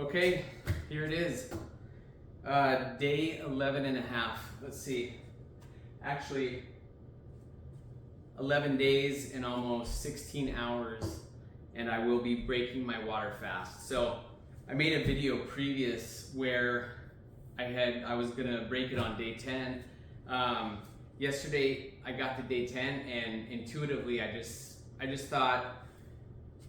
Okay, here it is. Day 11 and a half. Let's see. Actually, 11 days and almost 16 hours, and I will be breaking my water fast. So I made a video previous where I was gonna break it on day 10. Yesterday I got to day 10, and intuitively I just thought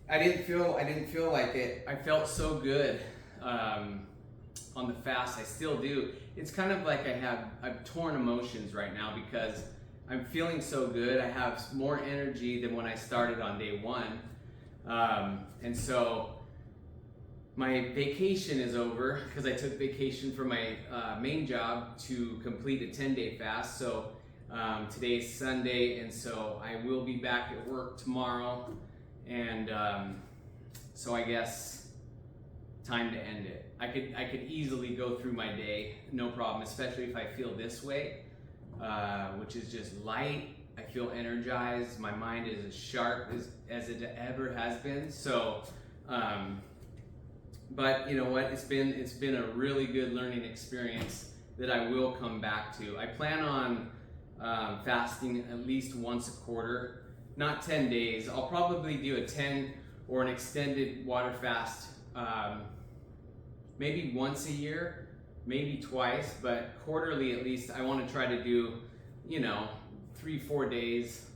I didn't feel like it. I felt so good on the fast. I still do. It's kind of like I've torn emotions right now because I'm feeling so good. I have more energy than when I started on day one. And so my vacation is over because I took vacation from my main job to complete a 10-day fast. So today's Sunday, and so I will be back at work tomorrow. And so I guess time to end it. I could easily go through my day, no problem, especially if I feel this way, which is just light. I feel energized. My mind is as sharp as it ever has been. So, but you know what? It's been a really good learning experience that I will come back to. I plan on fasting at least once a quarter. Not 10 days. I'll probably do a 10 or an extended water fast maybe once a year, maybe twice, but quarterly at least. I want to try to do, 3-4 days,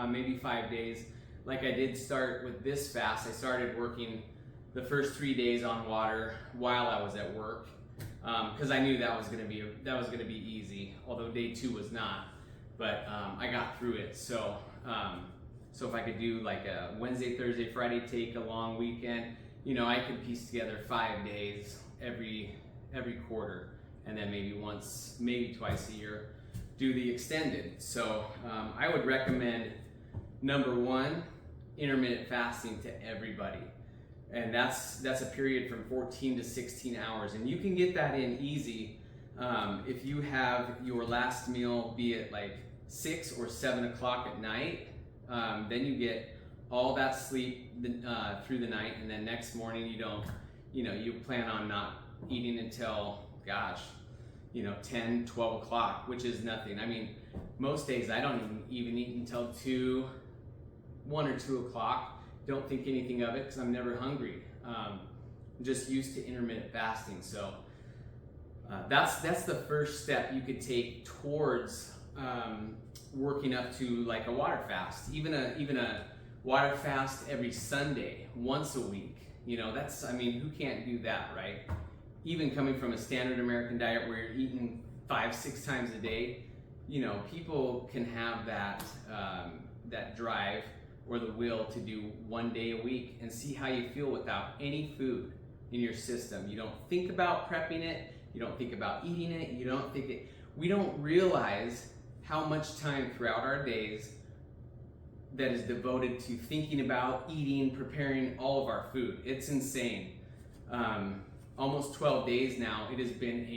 maybe 5 days. Like I did start with this fast. I started working the first 3 days on water while I was at work because I knew that was gonna be easy. Although day 2 was not, but I got through it. So. So if I could do like a Wednesday, Thursday, Friday, take a long weekend, I could piece together 5 days every quarter, and then maybe twice a year, do the extended. So I would recommend, number one, intermittent fasting to everybody. And that's a period from 14 to 16 hours. And you can get that in easy if you have your last meal, be it like 6 or 7 o'clock at night. Then you get all that sleep through the night, and then next morning you plan on not eating until 10, 12 o'clock, which is nothing. I mean, most days I don't even eat until 1 or 2 o'clock. Don't think anything of it because I'm never hungry. I'm just used to intermittent fasting. So that's the first step you could take towards working up to like a water fast, even a water fast every Sunday, once a week. Who can't do that, right? Even coming from a standard American diet where you're eating 5-6 times a day, people can have that drive or the will to do 1 day a week and see how you feel without any food in your system. You don't think about prepping it. You don't think about eating it. We don't realize how much time throughout our days that is devoted to thinking about eating, preparing all of our food. It's insane. Almost 12 days now. It has been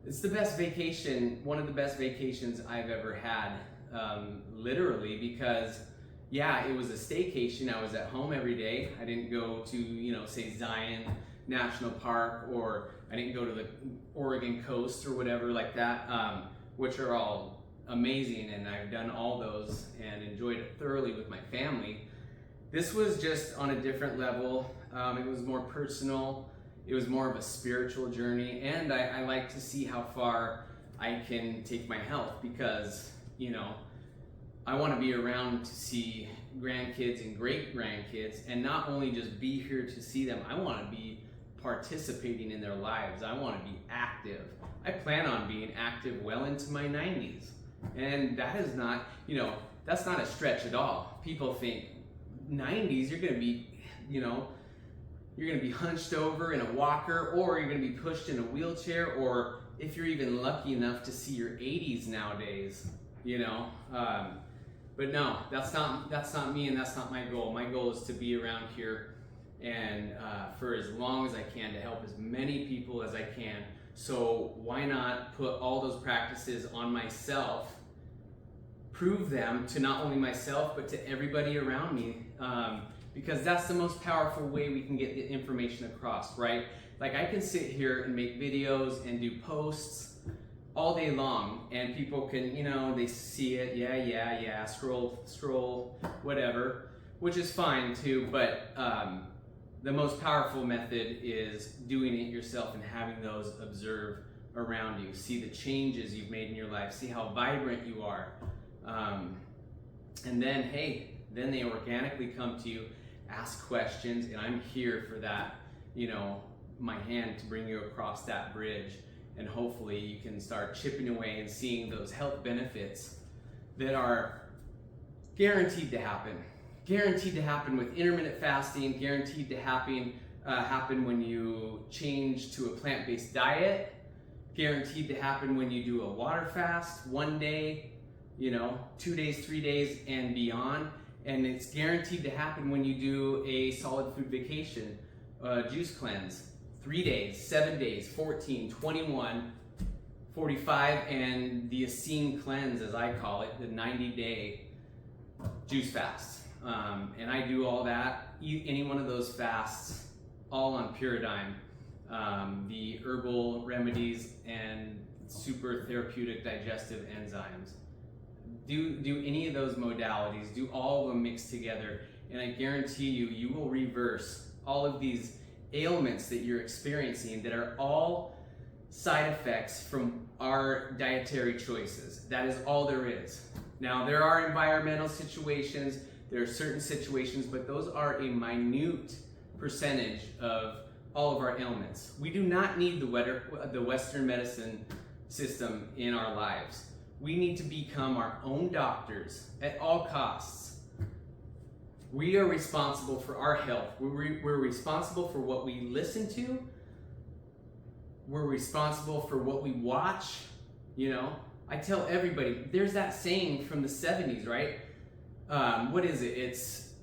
it's the best vacation, one of the best vacations I've ever had, literally, because it was a staycation. I was at home every day. I didn't go to, say Zion National Park, or I didn't go to the Oregon coast or whatever like that. Which are all amazing, and I've done all those and enjoyed it thoroughly with my family. This was just on a different level. It was more personal. It was more of a spiritual journey, and I like to see how far I can take my health because, I want to be around to see grandkids and great-grandkids, and not only just be here to see them. I want to be participating in their lives. I want to be active. I plan on being active well into my 90s. And that is not, that's not a stretch at all. People think 90s, you're going to be hunched over in a walker, or you're going to be pushed in a wheelchair, or if you're even lucky enough to see your 80s nowadays, but no, that's not me, and that's not my goal. My goal is to be around here and for as long as I can, to help as many people as I can. So why not put all those practices on myself, prove them to not only myself but to everybody around me, because that's the most powerful way we can get the information across, right? Like I can sit here and make videos and do posts all day long, and people can, they see it, yeah, scroll, whatever, which is fine too, but the most powerful method is doing it yourself and having those observe around you, see the changes you've made in your life, see how vibrant you are, and then, then they organically come to you, ask questions, and I'm here for that, my hand to bring you across that bridge, and hopefully you can start chipping away and seeing those health benefits that are guaranteed to happen. Guaranteed to happen with intermittent fasting, guaranteed to happen when you change to a plant-based diet, guaranteed to happen when you do a water fast, 1 day, 2 days, 3 days, and beyond. And it's guaranteed to happen when you do a solid food vacation, juice cleanse, 3 days, 7 days, 14, 21, 45, and the Essene cleanse, as I call it, the 90-day juice fast. And I do all that, any one of those fasts, all on Pyridime, the herbal remedies and super therapeutic digestive enzymes. Do any of those modalities, do all of them mixed together, and I guarantee you will reverse all of these ailments that you're experiencing that are all side effects from our dietary choices. That is all there is. Now, there are environmental situations, there are certain situations, but those are a minute percentage of all of our ailments. We do not need the Western medicine system in our lives. We need to become our own doctors at all costs. We are responsible for our health. We're responsible for what we listen to. We're responsible for what we watch. I tell everybody, there's that saying from the 70s, right? What is it? It's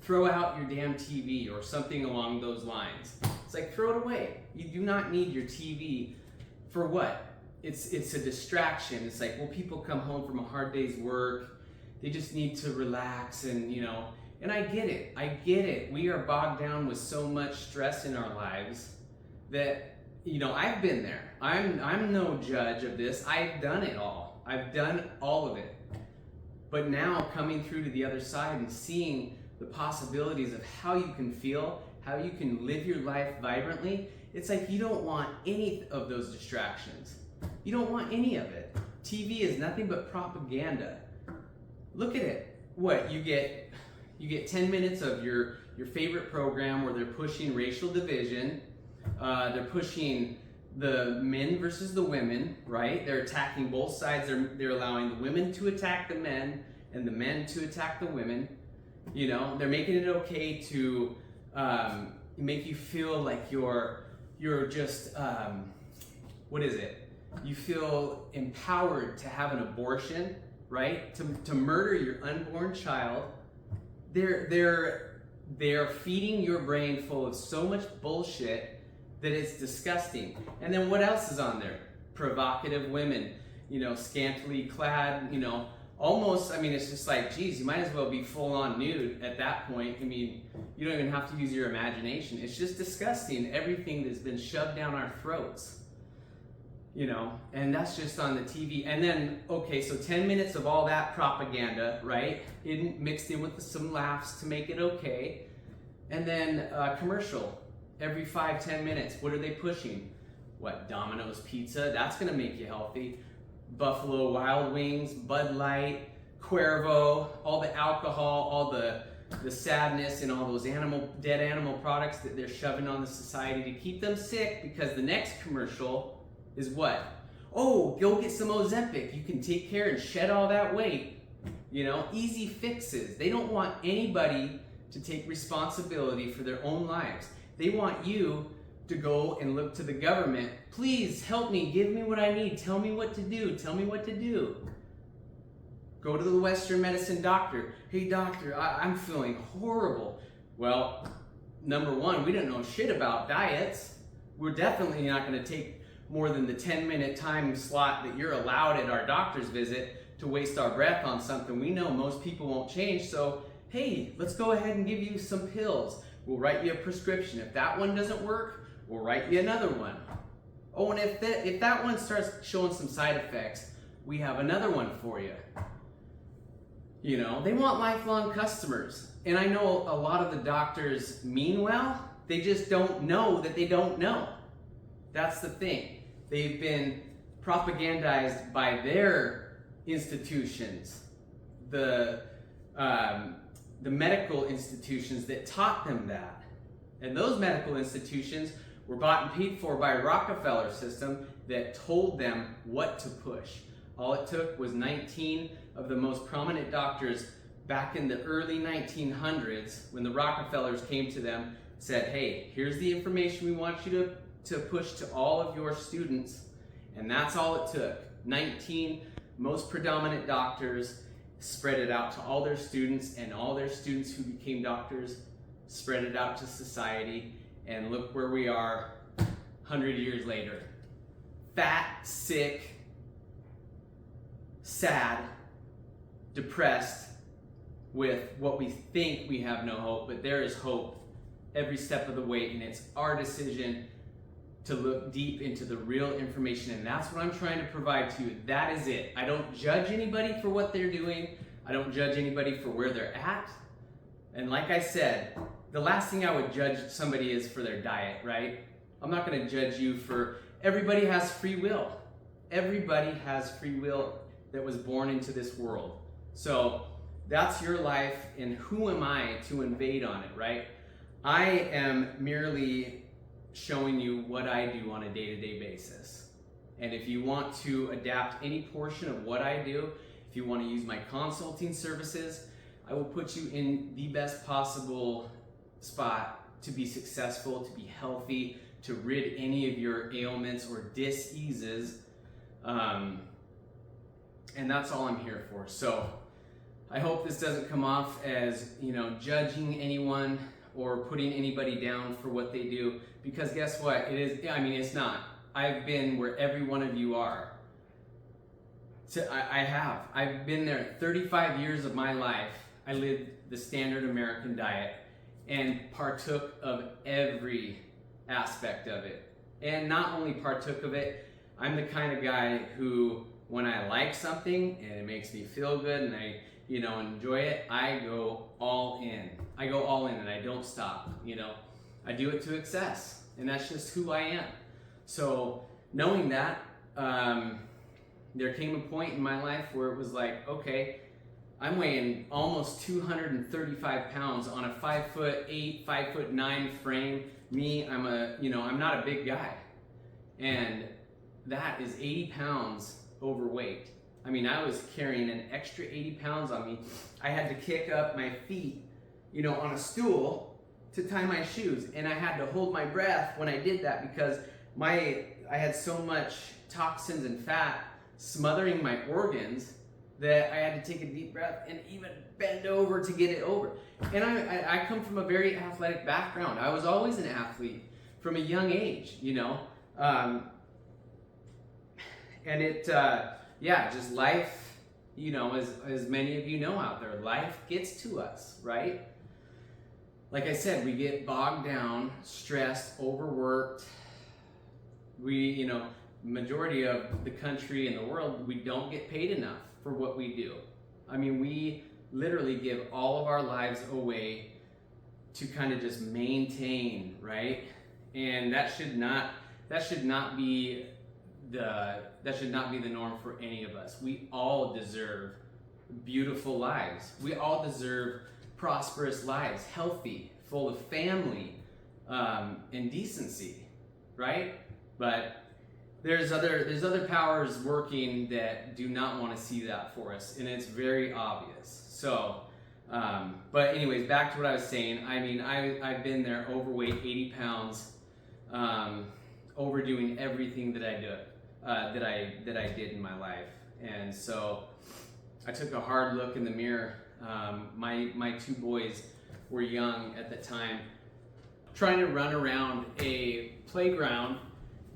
throw out your damn TV or something along those lines. It's like, throw it away. You do not need your TV for what? It's a distraction. It's like, well, people come home from a hard day's work. They just need to relax and, and I get it. We are bogged down with so much stress in our lives that, I've been there. I'm no judge of this. I've done it all. I've done all of it. But now coming through to the other side and seeing the possibilities of how you can feel, how you can live your life vibrantly, it's like you don't want any of those distractions. You don't want any of it. TV is nothing but propaganda. Look at it. What, you get 10 minutes of your favorite program where they're pushing racial division, they're pushing the men versus the women, right? They're attacking both sides. They're allowing the women to attack the men and the men to attack the women. They're making it okay to make you feel like you're just, what is it? You feel empowered to have an abortion, right? To murder your unborn child. They're feeding your brain full of so much bullshit that it's disgusting. And then what else is on there? Provocative women, scantily clad, almost, it's just like, geez, you might as well be full on nude at that point. You don't even have to use your imagination. It's just disgusting, everything that's been shoved down our throats. And that's just on the TV. And then, okay, so 10 minutes of all that propaganda, right? Mixed in with some laughs to make it okay. And then commercial every 5-10 minutes. What are they pushing? What, Domino's Pizza? That's gonna make you healthy. Buffalo Wild Wings, Bud Light, Cuervo, all the alcohol, all the sadness and all those dead animal products that they're shoving on the society to keep them sick, because the next commercial is what? Oh, go get some Ozempic. You can take care and shed all that weight. Easy fixes. They don't want anybody to take responsibility for their own lives. They want you to go and look to the government. Please help me, give me what I need, tell me what to do, tell me what to do. Go to the Western medicine doctor. Hey doctor, I'm feeling horrible. Well, number one, we don't know shit about diets. We're definitely not gonna take more than the 10-minute time slot that you're allowed at our doctor's visit to waste our breath on something we know most people won't change. So hey, let's go ahead and give you some pills. We'll write you a prescription. If that one doesn't work, we'll write you another one. Oh, and if that one starts showing some side effects, we have another one for you. You know, they want lifelong customers. And I know a lot of the doctors mean well, they just don't know that they don't know. That's the thing. They've been propagandized by their institutions, the medical institutions that taught them that. And those medical institutions were bought and paid for by a Rockefeller system that told them what to push. All it took was 19 of the most prominent doctors back in the early 1900s, when the Rockefellers came to them, said, hey, here's the information we want you to push to all of your students. And that's all it took. 19 most predominant doctors spread it out to all their students, and all their students who became doctors spread it out to society. And look where we are 100 years later. Fat, sick, sad, depressed, with what we think we have no hope, but there is hope every step of the way, and it's our decision to look deep into the real information, and that's what I'm trying to provide to you. That is it. I don't judge anybody for what they're doing. I don't judge anybody for where they're at. And like I said, the last thing I would judge somebody is for their diet, right? I'm not going to judge you for, everybody has free will. Everybody has free will that was born into this world. So that's your life, and who am I to invade on it, right? I am merely showing you what I do on a day-to-day basis. And if you want to adapt any portion of what I do, if you want to use my consulting services, I will put you in the best possible spot to be successful, to be healthy, to rid any of your ailments or diseases. And that's all I'm here for. So I hope this doesn't come off as, judging anyone or putting anybody down for what they do, because guess what? It's not. I've been where every one of you are. So I've been there 35 years of my life. I lived the standard American diet and partook of every aspect of it. And not only partook of it, I'm the kind of guy who, when I like something and it makes me feel good and I enjoy it, I go all in. I go all in and I don't stop. I do it to excess, and that's just who I am. So knowing that, there came a point in my life where it was like, okay, I'm weighing almost 235 pounds on a 5'8", 5'9" frame. Me, I'm not a big guy, and that is 80 pounds overweight. I was carrying an extra 80 pounds on me. I had to kick up my feet, on a stool to tie my shoes. And I had to hold my breath when I did that, because I had so much toxins and fat smothering my organs that I had to take a deep breath and even bend over to get it over. And I come from a very athletic background. I was always an athlete from a young age, and it, just life, as many of you know out there, life gets to us, right? Like I said, we get bogged down, stressed, overworked. We, majority of the country and the world, we don't get paid enough for what we do. We literally give all of our lives away to kind of just maintain, right? And that should not be the norm for any of us. We all deserve beautiful lives. We all deserve prosperous lives, healthy, full of family, and decency, right? But there's other powers working that do not want to see that for us, and it's very obvious. So, but anyways, back to what I was saying. I've been there, overweight, 80 pounds, overdoing everything that I did in my life. And so I took a hard look in the mirror. My two boys were young at the time, trying to run around a playground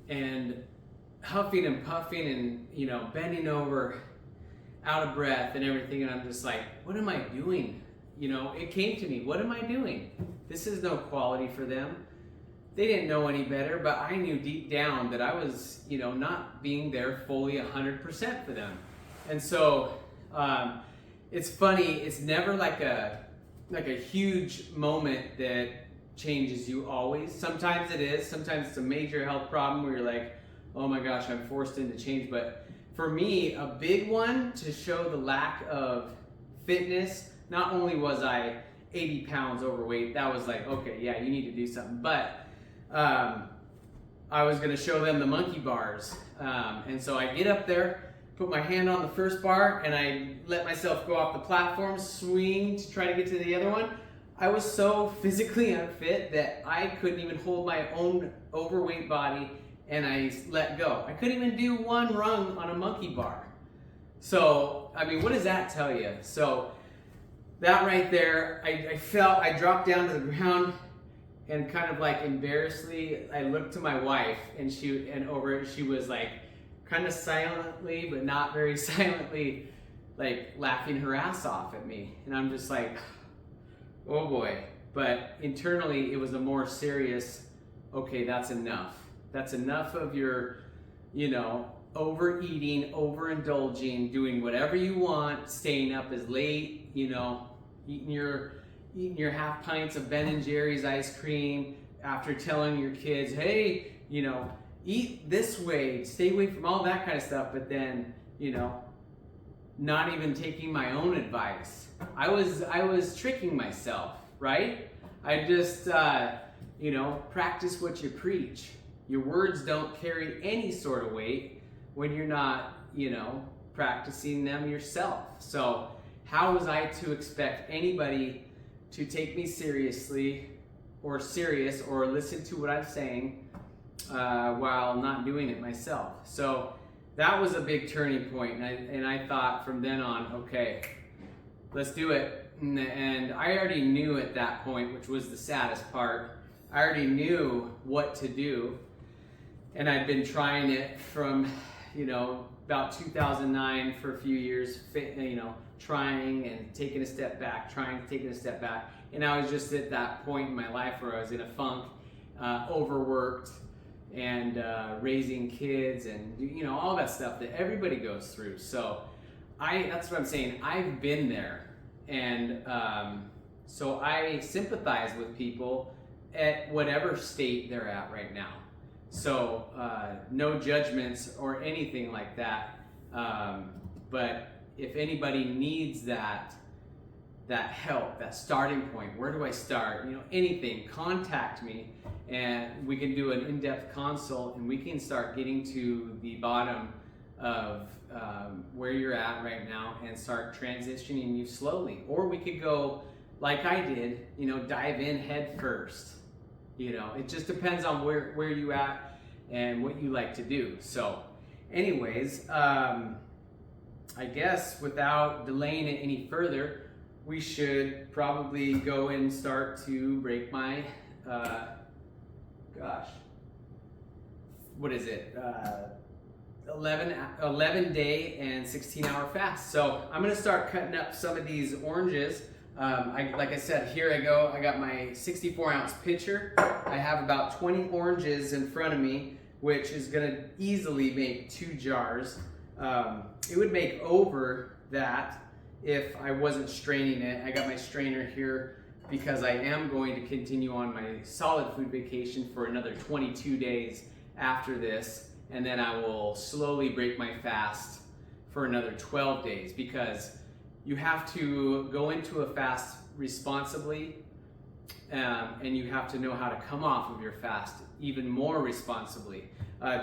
and huffing and puffing and bending over, out of breath and everything. And I'm just like, what am I doing? it came to me. What am I doing? This is no quality for them. They didn't know any better, but I knew deep down that I was, not being there fully 100% for them. And so it's funny. It's never like a huge moment that changes you always. Sometimes it is. Sometimes it's a major health problem where you're like, oh my gosh, I'm forced into change. But for me, a big one to show the lack of fitness, not only was I 80 pounds overweight, that was like, okay, yeah, you need to do something. But I was going to show them the monkey bars. And so I get up there, put my hand on the first bar, and I let myself go off the platform, swing to try to get to the other one. I was so physically unfit that I couldn't even hold my own overweight body, and I let go. I couldn't even do one rung on a monkey bar. So, I mean, what does that tell you? So, that right there, I dropped down to the ground, and kind of like embarrassedly, I looked to my wife, and she was like, kind of silently, but not very silently, like laughing her ass off at me. And I'm just like, oh boy. But internally, it was a more serious, okay, that's enough. That's enough of your, overeating, overindulging, doing whatever you want, staying up as late, eating your half pints of Ben and Jerry's ice cream after telling your kids, hey, eat this way, stay away from all that kind of stuff, but then, not even taking my own advice. I was tricking myself, right? I just, practice what you preach. Your words don't carry any sort of weight when you're not, practicing them yourself. So how was I to expect anybody to take me seriously or listen to what I'm saying while not doing it myself? So that was a big turning point, and I thought from then on, okay, let's do it. And I already knew at that point, which was the saddest part, I already knew what to do, and I'd been trying it from, about 2009 for a few years, trying and taking a step back, taking a step back. And I was just at that point in my life where I was in a funk, overworked, and raising kids, and all that stuff that everybody goes through. So that's what I'm saying. I've been there, and so I sympathize with people at whatever state they're at right now. So no judgments or anything like that. But if anybody needs that help, that starting point, where do I start? Anything, contact me, and we can do an in-depth consult, and we can start getting to the bottom of where you're at right now and start transitioning you slowly. Or we could go like I did, dive in head first. It just depends on where you at and what you like to do. So anyways, I guess without delaying it any further, we should probably go and start to break my, 11 day and 16-hour fast. So I'm gonna start cutting up some of these oranges. Like I said, here I go. I got my 64-ounce pitcher. I have about 20 oranges in front of me, which is gonna easily make 2 jars. It would make over that if I wasn't straining it. I got my strainer here because I am going to continue on my solid food vacation for another 22 days after this, and then I will slowly break my fast for another 12 days, because you have to go into a fast responsibly, and you have to know how to come off of your fast even more responsibly.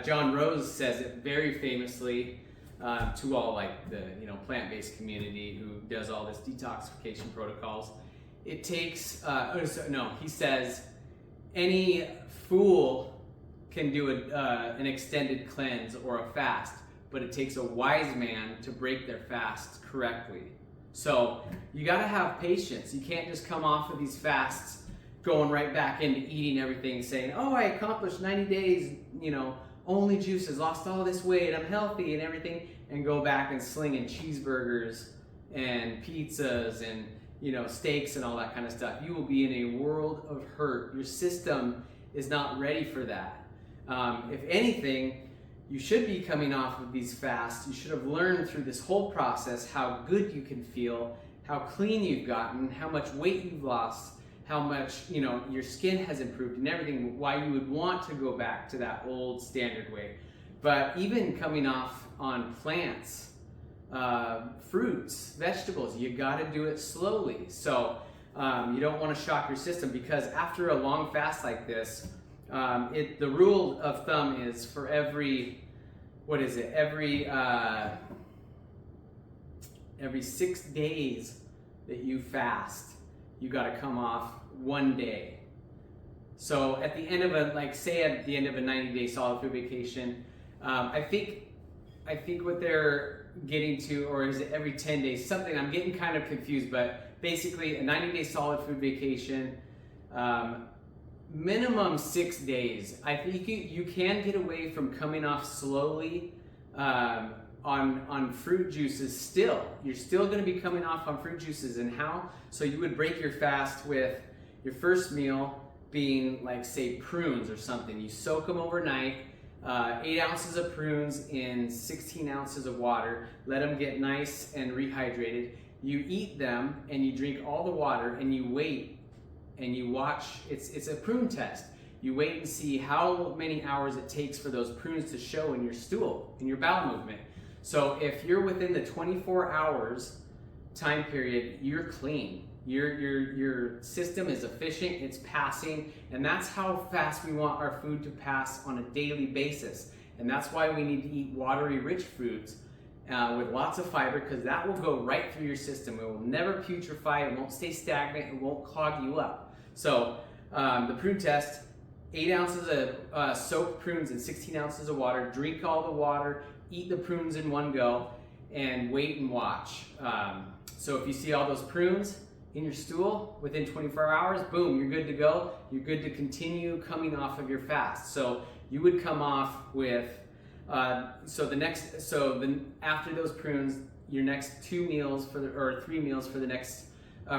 John Rose says it very famously to all like the plant-based community who does all this detoxification protocols. It takes he says any fool can do an extended cleanse or a fast, but it takes a wise man to break their fast correctly. So you got to have patience. You can't just come off of these fasts going right back into eating everything, saying, oh, I accomplished 90 days, only juices, lost all this weight, I'm healthy and everything, and go back and slinging cheeseburgers and pizzas steaks and all that kind of stuff. You will be in a world of hurt. Your system is not ready for that. If anything, you should be coming off of these fasts. You should have learned through this whole process how good you can feel, how clean you've gotten, how much weight you've lost, how much your skin has improved, and everything, why you would want to go back to that old standard way. But even coming off on plants, fruits, vegetables, you got to do it slowly. So you don't want to shock your system, because after a long fast like this, the rule of thumb is for every 6 days that you fast, you got to come off 1 day. So at the end of at the end of a 90-day solid food vacation, I think what they're getting to, or is it every 10 days? Something, I'm getting kind of confused, but basically a 90-day solid food vacation, minimum 6 days. I think you can get away from coming off slowly on fruit juices still. You're still going to be coming off on fruit juices. And how? So you would break your fast with your first meal being like, say, prunes or something. You soak them overnight, 8 ounces of prunes in 16 ounces of water. Let them get nice and rehydrated. You eat them and you drink all the water, and you wait and you watch. It's a prune test. You wait and see how many hours it takes for those prunes to show in your stool, in your bowel movement. So if you're within the 24 hours time period, you're clean. Your system is efficient, it's passing, and that's how fast we want our food to pass on a daily basis. And that's why we need to eat watery, rich foods with lots of fiber, because that will go right through your system. It will never putrefy, it won't stay stagnant, it won't clog you up. So the prune test, 8 ounces of soaked prunes in 16 ounces of water, drink all the water, eat the prunes in one go, and wait and watch. So if you see all those prunes in your stool within 24 hours, boom, you're good to go. You're good to continue coming off of your fast. So you would come off with, after those prunes, your next 2 meals or 3 meals for the next,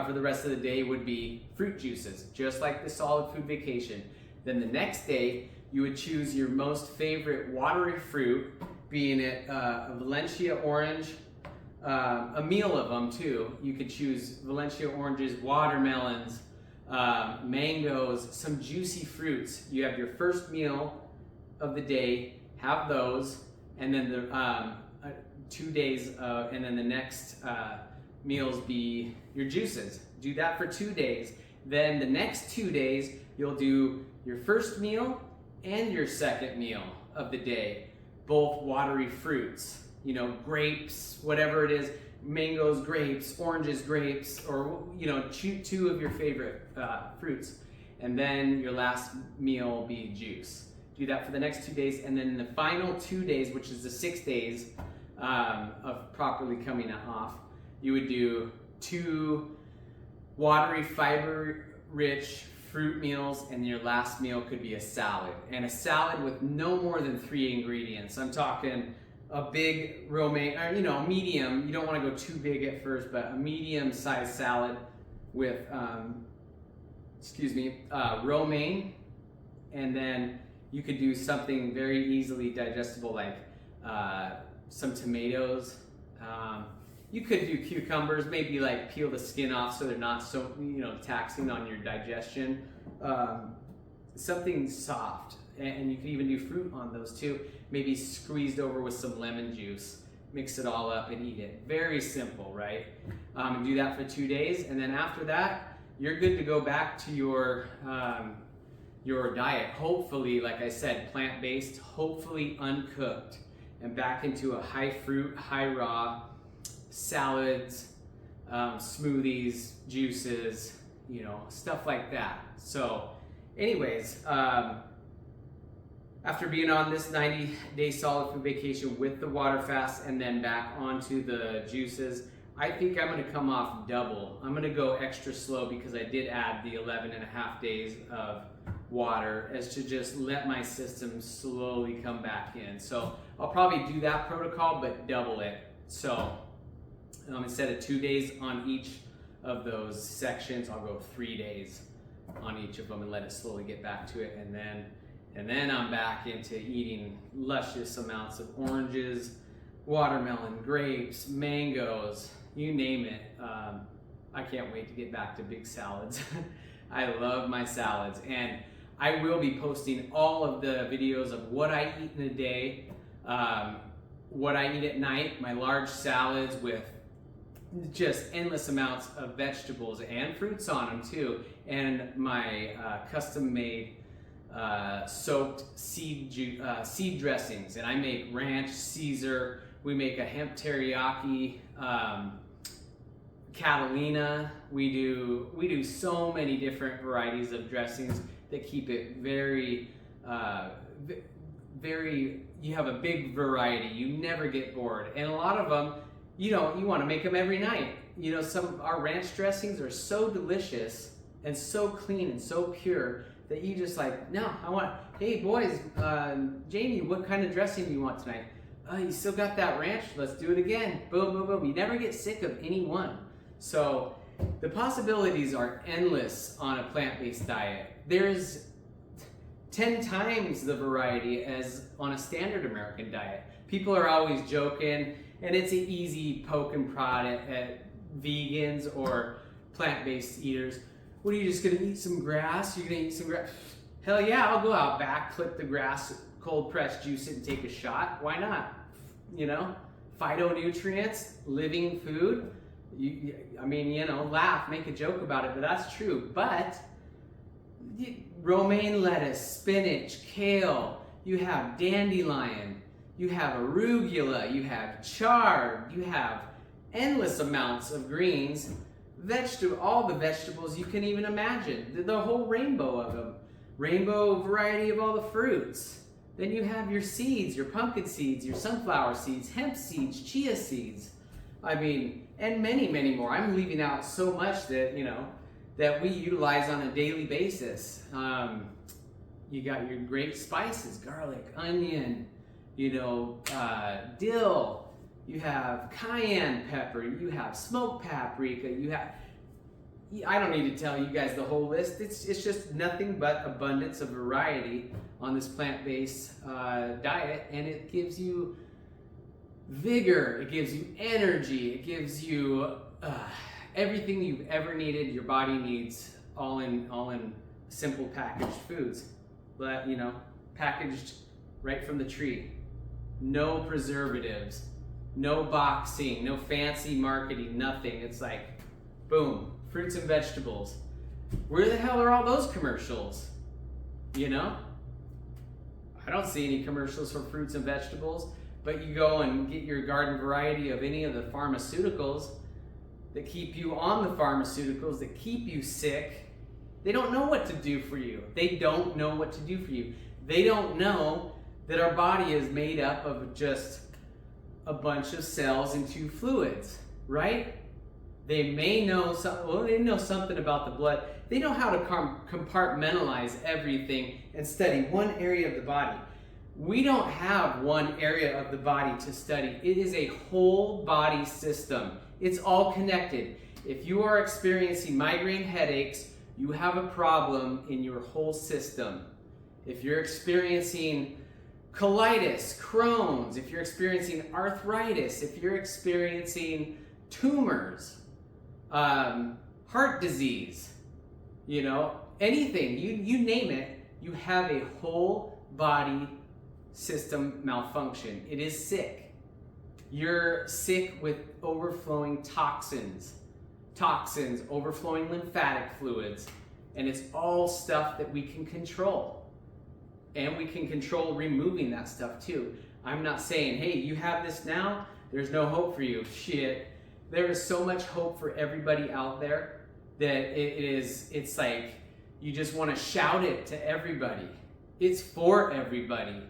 for the rest of the day would be fruit juices, just like the solid food vacation. Then the next day, you would choose your most favorite watery fruit, being it a Valencia orange, a meal of them too. You could choose Valencia oranges, watermelons, mangoes, some juicy fruits. You have your first meal of the day, have those, and then the 2 days, and then the next meals be your juices. Do that for 2 days. Then the next 2 days, you'll do your first meal and your second meal of the day, both watery fruits. Grapes, whatever it is, mangoes, grapes, oranges, grapes, or, choose 2 of your favorite fruits. And then your last meal will be juice. Do that for the next 2 days. And then the final 2 days, which is the 6 days of properly coming off, you would do 2 watery, fiber-rich fruit meals, and your last meal could be a salad. And a salad with no more than 3 ingredients. I'm talking a big romaine, or a medium. You don't want to go too big at first, but a medium-sized salad with, romaine, and then you could do something very easily digestible, like some tomatoes. You could do cucumbers, maybe like peel the skin off so they're not so taxing on your digestion. Something soft. And you can even do fruit on those too. Maybe squeezed over with some lemon juice. Mix it all up and eat it. Very simple, right? And do that for 2 days. And then after that, you're good to go back to your diet. Hopefully, like I said, plant-based, hopefully uncooked. And back into a high fruit, high raw, salads, smoothies, juices, stuff like that. So anyways, after being on this 90-day solid food vacation with the water fast and then back onto the juices, I think I'm going to come off double. I'm going to go extra slow, because I did add the 11.5 days of water, as to just let my system slowly come back in. So I'll probably do that protocol, but double it. So instead of 2 days on each of those sections. I'll go 3 days on each of them and let it slowly get back to it, and then I'm back into eating luscious amounts of oranges, watermelon, grapes, mangoes, you name it. I can't wait to get back to big salads. I love my salads, and I will be posting all of the videos of what I eat in a day, what I eat at night, my large salads with just endless amounts of vegetables and fruits on them too, and my custom-made soaked seed dressings. And I make ranch, Caesar. We make a hemp teriyaki, Catalina. We do so many different varieties of dressings that keep it very, very. You have a big variety. You never get bored, and a lot of them, you want to make them every night. Some of our ranch dressings are so delicious and so clean and so pure that you just like, no, hey boys, Jamie, what kind of dressing do you want tonight? You still got that ranch? Let's do it again. Boom, boom, boom. You never get sick of any one. So the possibilities are endless on a plant-based diet. There's 10 times the variety as on a standard American diet. People are always joking, and it's an easy poke and prod at vegans or plant-based eaters. What are you just gonna eat some grass? You're gonna eat some grass? Hell yeah, I'll go out back, clip the grass, cold press, juice it, and take a shot. Why not? Phytonutrients, living food. Laugh, make a joke about it, but that's true. But romaine lettuce, spinach, kale, you have dandelion, you have arugula, you have chard, you have endless amounts of greens, all the vegetables you can even imagine, the whole rainbow of them, rainbow variety of all the fruits. Then you have your seeds, your pumpkin seeds, your sunflower seeds, hemp seeds, chia seeds, and many, many more. I'm leaving out so much that, that we utilize on a daily basis. You got your great spices, garlic, onion, dill, you have cayenne pepper, you have smoked paprika, I don't need to tell you guys the whole list. It's just nothing but abundance of variety on this plant-based diet, and it gives you vigor, it gives you energy, it gives you everything you've ever needed, your body needs, all in simple packaged foods. But packaged right from the tree. No preservatives, no boxing, no fancy marketing, nothing. It's like, boom, fruits and vegetables. Where the hell are all those commercials? I don't see any commercials for fruits and vegetables, but you go and get your garden variety of any of the pharmaceuticals that keep you on the pharmaceuticals, that keep you sick. They don't know what to do for you. They don't know what to do for you. They don't know that our body is made up of just a bunch of cells and two fluids, right? They may know they know something about the blood. They know how to compartmentalize everything and study one area of the body. We don't have one area of the body to study. It is a whole body system. It's all connected. If you are experiencing migraine headaches, you have a problem in your whole system. If you're experiencing colitis, Crohn's, if you're experiencing arthritis, if you're experiencing tumors, heart disease, anything, you name it, you have a whole body system malfunction. It is sick. You're sick with overflowing toxins, overflowing lymphatic fluids, and it's all stuff that we can control. And we can control removing that stuff too. I'm not saying, hey, you have this now, there's no hope for you. Shit. There is so much hope for everybody out there that it's like you just want to shout it to everybody. It's for everybody.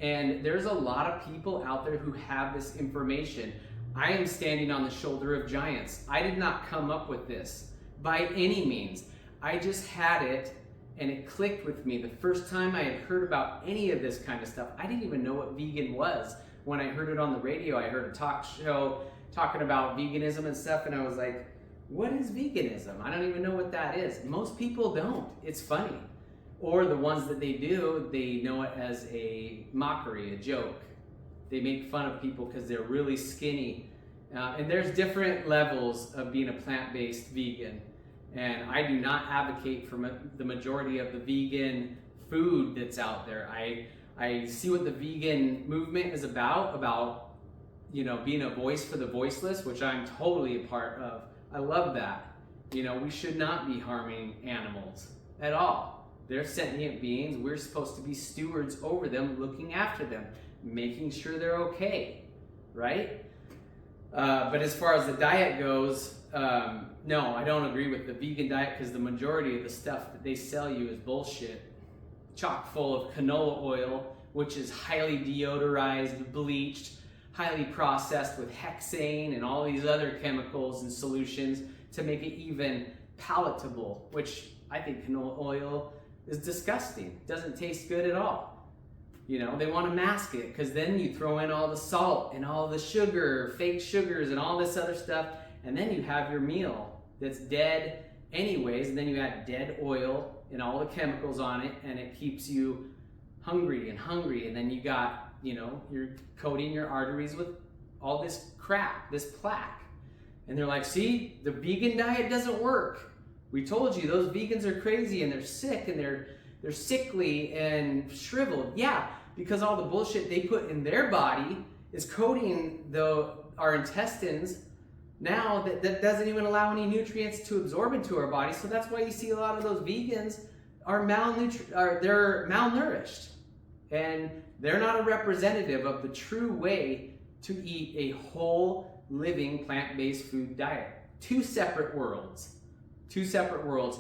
And there's a lot of people out there who have this information. I am standing on the shoulder of giants. I did not come up with this by any means. I just had it and it clicked with me. The first time I had heard about any of this kind of stuff, I didn't even know what vegan was. When I heard it on the radio, I heard a talk show talking about veganism and stuff, and I was like, what is veganism? I don't even know what that is. Most people don't. It's funny. Or the ones that they do, they know it as a mockery, a joke. They make fun of people because they're really skinny. And there's different levels of being a plant-based vegan. And I do not advocate for the majority of the vegan food that's out there. I see what the vegan movement is about, you know, being a voice for the voiceless, which I'm totally a part of. I love that. You know, we should not be harming animals at all. They're sentient beings. We're supposed to be stewards over them, looking after them, making sure they're okay, right? But as far as the diet goes, no, I don't agree with the vegan diet because the majority of the stuff that they sell you is bullshit. Chock full of canola oil, which is highly deodorized, bleached, highly processed with hexane and all these other chemicals and solutions to make it even palatable, which I think canola oil is disgusting. It doesn't taste good at all. You know, they want to mask it because then you throw in all the salt and all the sugar, fake sugars and all this other stuff, and then you have your meal that's dead anyways, and then you add dead oil and all the chemicals on it, and it keeps you hungry, and then you got, you know, you're coating your arteries with all this crap, this plaque. And they're like, see, the vegan diet doesn't work. We told you those vegans are crazy and they're sick and they're sickly and shriveled. Yeah, because all the bullshit they put in their body is coating our intestines now that doesn't even allow any nutrients to absorb into our body. So that's why you see a lot of those vegans are they're malnourished. And they're not a representative of the true way to eat a whole living plant-based food diet. Two separate worlds. Two separate worlds.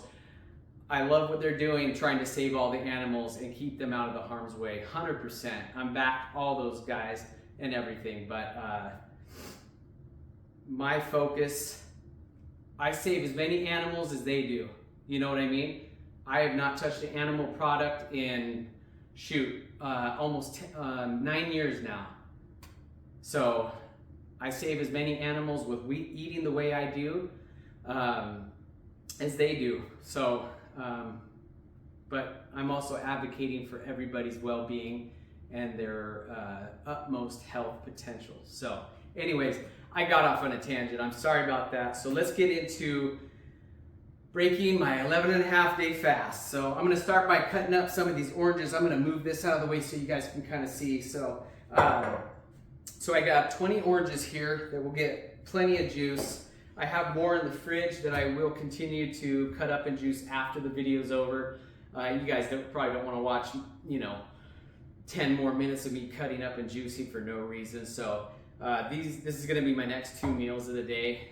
I love what they're doing, trying to save all the animals and keep them out of the harm's way. 100%. I'm back all those guys and everything. But my focus, I save as many animals as they do. You know what I mean? I have not touched an animal product in, almost 9 years now. So I save as many animals with eating the way I do as they do. So, but I'm also advocating for everybody's well-being and their utmost health potential. So anyways, I got off on a tangent. I'm sorry about that. So let's get into breaking my 11.5 day fast. So I'm gonna start by cutting up some of these oranges. I'm gonna move this out of the way so you guys can kind of see. So, so I got 20 oranges here that will get plenty of juice. I have more in the fridge that I will continue to cut up and juice after the video's over. You guys probably don't want to watch, you know, 10 more minutes of me cutting up and juicing for no reason. So this is going to be my next 2 meals of the day.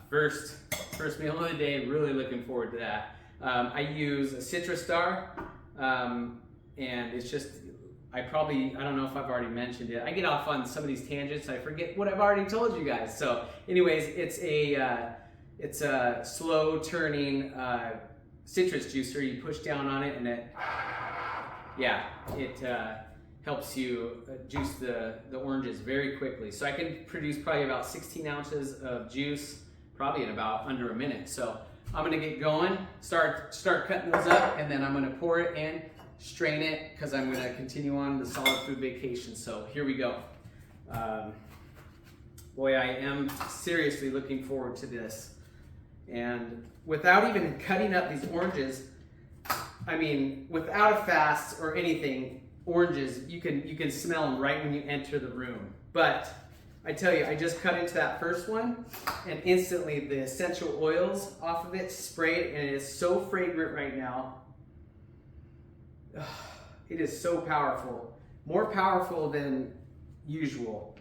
First meal of the day, really looking forward to that. I use a Citrustar, and it's just, I don't know if I've already mentioned it. I get off on some of these tangents. I forget what I've already told you guys. So anyways, it's a slow turning citrus juicer. You push down on it and it helps you juice the oranges very quickly. So I can produce probably about 16 ounces of juice, probably in about under a minute. So I'm gonna get going, start cutting those up, and then I'm gonna pour it in, strain it, because I'm going to continue on the solid food vacation. So here we go. Boy, I am seriously looking forward to this. And without even cutting up these oranges, I mean, without a fast or anything, oranges, you can smell them right when you enter the room. But I tell you, I just cut into that first one, and instantly the essential oils off of it sprayed, and it is so fragrant right now. It is so powerful, more powerful than usual.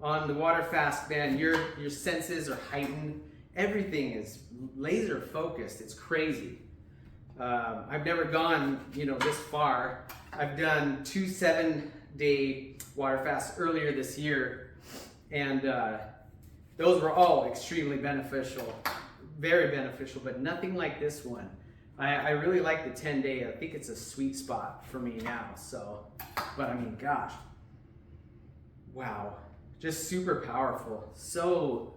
On the water fast, man, your senses are heightened. Everything is laser focused. It's crazy. I've never gone, this far. I've done 2 7-day water fasts earlier this year, and those were all extremely beneficial, very beneficial, but nothing like this one. I really like the 10-day. I think it's a sweet spot for me now. So, but I mean, gosh, wow, just super powerful. So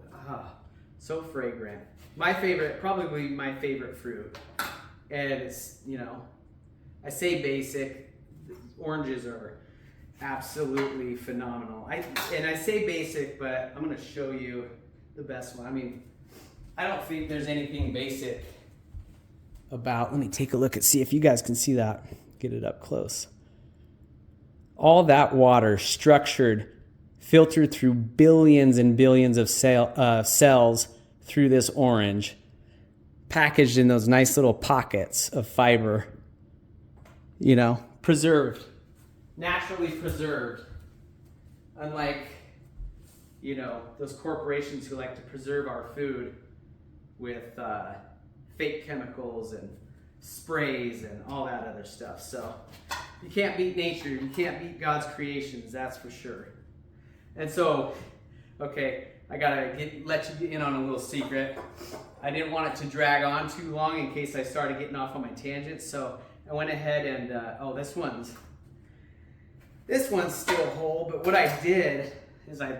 fragrant. my favorite, probably my favorite fruit. And it's, you know, I say basic, oranges are absolutely phenomenal. I say basic, but I'm gonna show you the best one. I mean, I don't think there's anything basic about, let me take a look and see if you guys can see that. Get it up close. All that water structured, filtered through billions and billions of cells through this orange, packaged in those nice little pockets of fiber, you know, preserved, naturally preserved. Unlike, you know, those corporations who like to preserve our food with fake chemicals and sprays and all that other stuff. So you can't beat nature, you can't beat God's creations, that's for sure. And so, okay, I gotta let you in on a little secret. I didn't want it to drag on too long in case I started getting off on my tangents, so I went ahead and, oh, this one's still whole, but what I did is I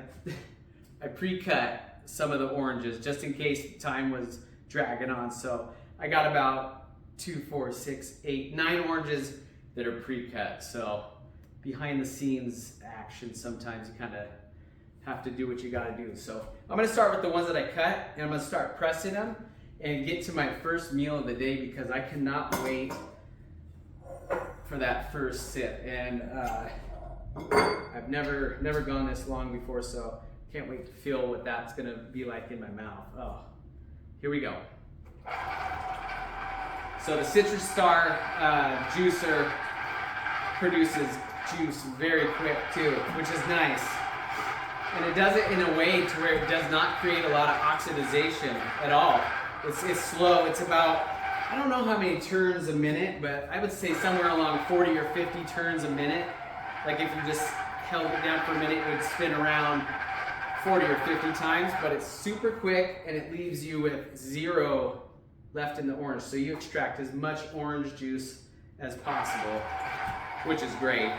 pre-cut some of the oranges just in case time was dragging on. So I got about 2, 4, 6, 8, 9 oranges that are pre-cut. So behind the scenes action, sometimes you kind of have to do what you got to do. So I'm going to start with the ones that I cut, and I'm going to start pressing them and get to my first meal of the day because I cannot wait for that first sip. And I've never gone this long before, so can't wait to feel what that's going to be like in my mouth. Oh, here we go. So the Citrus Star juicer produces juice very quick too, which is nice. And it does it in a way to where it does not create a lot of oxidization at all. It's slow. It's about, I don't know how many turns a minute, but I would say somewhere along 40 or 50 turns a minute. Like if you just held it down for a minute, it would spin around 40 or 50 times, but it's super quick and it leaves you with 0 left in the orange. So you extract as much orange juice as possible, which is great.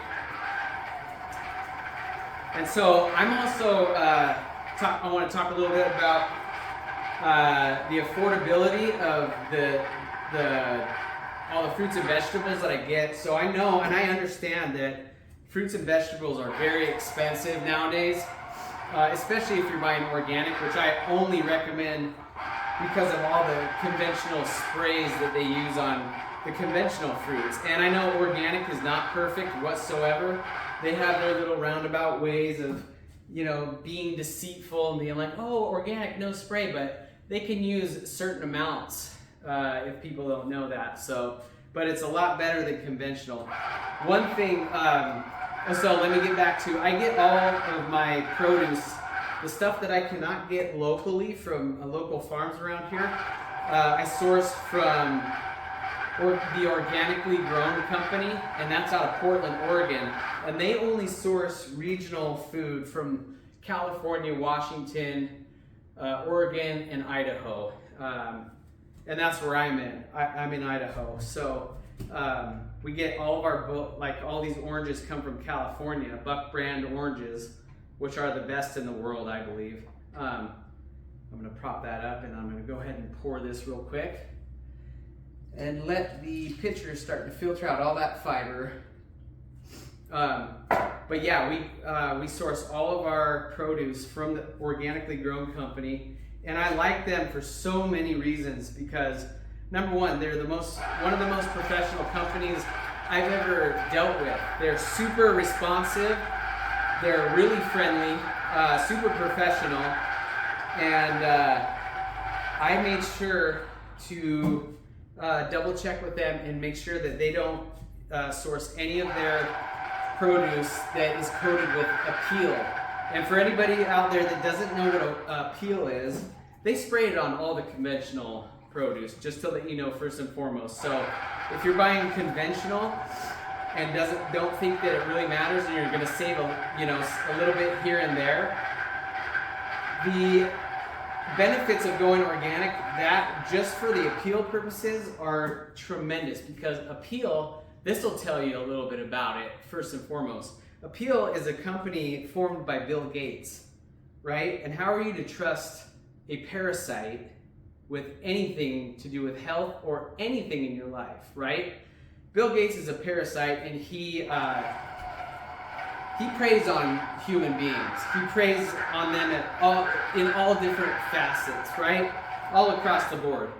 And so I'm also, I want to talk a little bit about the affordability of all the fruits and vegetables that I get. So I know and I understand that fruits and vegetables are very expensive nowadays, especially if you're buying organic, which I only recommend because of all the conventional sprays that they use on the conventional fruits. And I know organic is not perfect whatsoever. They have their little roundabout ways of, you know, being deceitful and being like, oh, organic, no spray, but they can use certain amounts if people don't know that. So, but it's a lot better than conventional. One thing, so let me get back to, I get all of my produce, the stuff that I cannot get locally from local farms around here, I source from the Organically Grown Company, and that's out of Portland, Oregon. And they only source regional food from California, Washington, Oregon, and Idaho. And that's where I'm in. I'm in Idaho. So we get all of our, all these oranges come from California, Buck brand oranges, which are the best in the world, I believe. I'm gonna prop that up and I'm gonna go ahead and pour this real quick and let the pitcher start to filter out all that fiber. But yeah, we source all of our produce from the Organically Grown Company, and I like them for so many reasons because number one, they're one of the most professional companies I've ever dealt with. They're super responsive, they're really friendly, super professional, and I made sure to double check with them and make sure that they don't source any of their produce that is coated with Apeel. And for anybody out there that doesn't know what Apeel is, they spray it on all the conventional produce, just to let you know first and foremost. So if you're buying conventional and don't think that it really matters and you're going to save a little bit here and there, the benefits of going organic, that just for the Apeel purposes are tremendous, because Apeel, this will tell you a little bit about it first and foremost. Apeel is a company formed by Bill Gates, right? And how are you to trust a parasite with anything to do with health or anything in your life, right? Bill Gates is a parasite, and he preys on human beings. He preys on them in all different facets, right? All across the board.